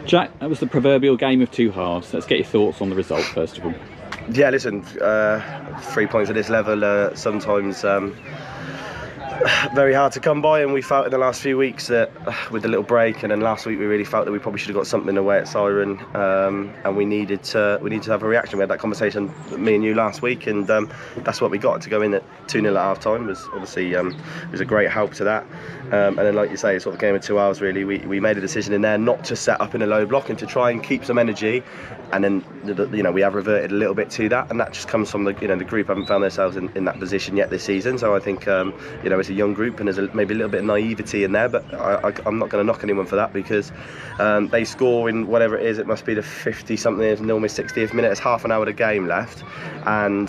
Jack, that was the proverbial game of two halves. Let's get your thoughts on the result first of all. Yeah, listen, 3 points at this level are sometimes very hard to come by, and we felt in the last few weeks that with the little break, and then last week we really felt that we probably should have got something away at Siren, and we needed to have a reaction. We had that conversation, me and you, last week, and that's what we got. To go in at 2-0 at half time was obviously was a great help to that, and then, like you say, it's sort of a game of 2 hours really. We made a decision in there not to set up in a low block and to try and keep some energy, and then we have reverted a little bit to that, and that just comes from the group haven't found themselves in that position yet this season. So I think it's a young group, and there's maybe a little bit of naivety in there, but I'm not going to knock anyone for that, because they score in whatever it is. It must be the 50-something, it's almost 60th minute. It's half an hour of the game left, and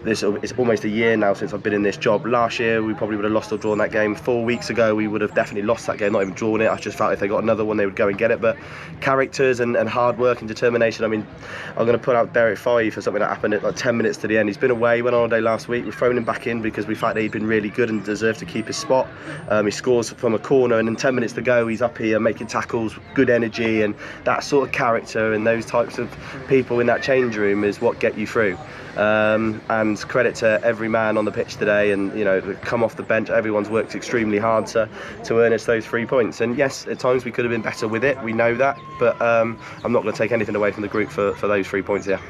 it's almost a year now since I've been in this job. Last year we probably would have lost or drawn that game. 4 weeks ago we would have definitely lost that game, not even drawn it. I just felt if they got another one they would go and get it. But characters and hard work and determination. I mean, I'm going to put out Derek Fye for something that happened at like 10 minutes to the end. He's been away, he went on holiday last week. We've thrown him back in because we felt that he'd been really good and deserved to keep his spot. He scores from a corner, and in 10 minutes to go he's up here making tackles, good energy, and that sort of character and those types of people in that change room is what get you through. And credit to every man on the pitch today, and come off the bench, everyone's worked extremely hard to earn us those 3 points. And yes, at times we could have been better with it, we know that, but I'm not going to take anything away from the group for those 3 points here.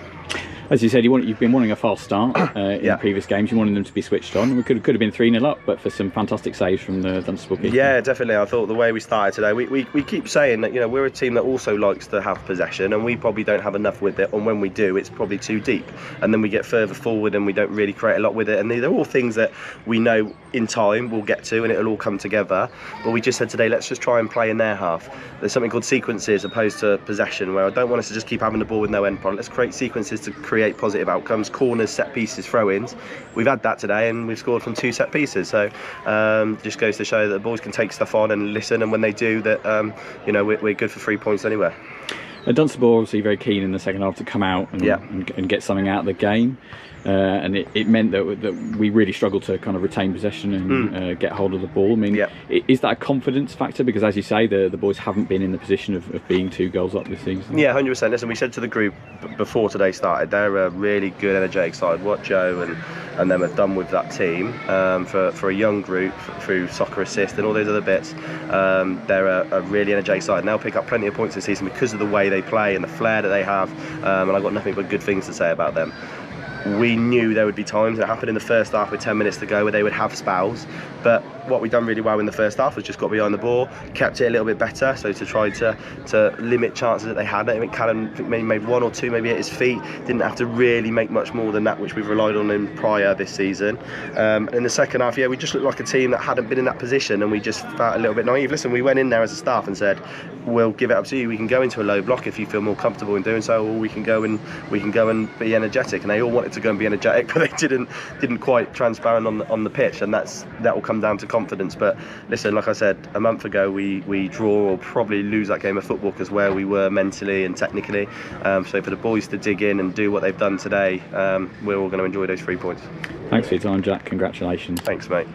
As you said, you've been wanting a fast start in previous games. You wanted them to be switched on. We could have been 3-0 up, but for some fantastic saves from the Dunstable keeper. Yeah, definitely. I thought the way we started today, we keep saying that we're a team that also likes to have possession, and we probably don't have enough with it. And when we do, it's probably too deep. And then we get further forward, and we don't really create a lot with it. And they're all things that we know in time we'll get to, and it'll all come together. But we just said today, let's just try and play in their half. There's something called sequences opposed to possession, where I don't want us to just keep having the ball with no end product. Let's create sequences to create positive outcomes. Corners, set pieces, throw-ins. We've had that today, and we've scored from 2 set pieces. So just goes to show that the boys can take stuff on and listen, and when they do, that we're good for 3 points anywhere. Dunstable obviously very keen in the second half to come out and get something out of the game. And it meant that we really struggled to kind of retain possession and get hold of the ball. I mean, is that a confidence factor? Because as you say, the boys haven't been in the position of being 2 goals up this season. Yeah, 100%. Listen, we said to the group before today started, they're a really good, energetic side. What Joe and them have done with that team for a young group through soccer assist and all those other bits, they're a really energetic side. And they'll pick up plenty of points this season because of the way they play and the flair that they have. And I've got nothing but good things to say about them. We knew there would be times, it happened in the first half with 10 minutes to go, where they would have spells, but what we've done really well in the first half was just got behind the ball, kept it a little bit better, so to try to limit chances that they had. I think Callum maybe made 1 or 2 maybe at his feet, didn't have to really make much more than that, which we've relied on him prior this season. In the second half, we just looked like a team that hadn't been in that position, and we just felt a little bit naive. Listen, we went in there as a staff and said, we'll give it up to you, we can go into a low block if you feel more comfortable in doing so, or we can go and be energetic. And they all wanted to go and be energetic, but they didn't quite transparent on the pitch, and that will come down to confidence. But listen, like I said, a month ago we draw or probably lose that game of football because where we were mentally and technically. So for the boys to dig in and do what they've done today, we're all going to enjoy those 3 points. Thanks for your time, Jack. Congratulations. Thanks, mate.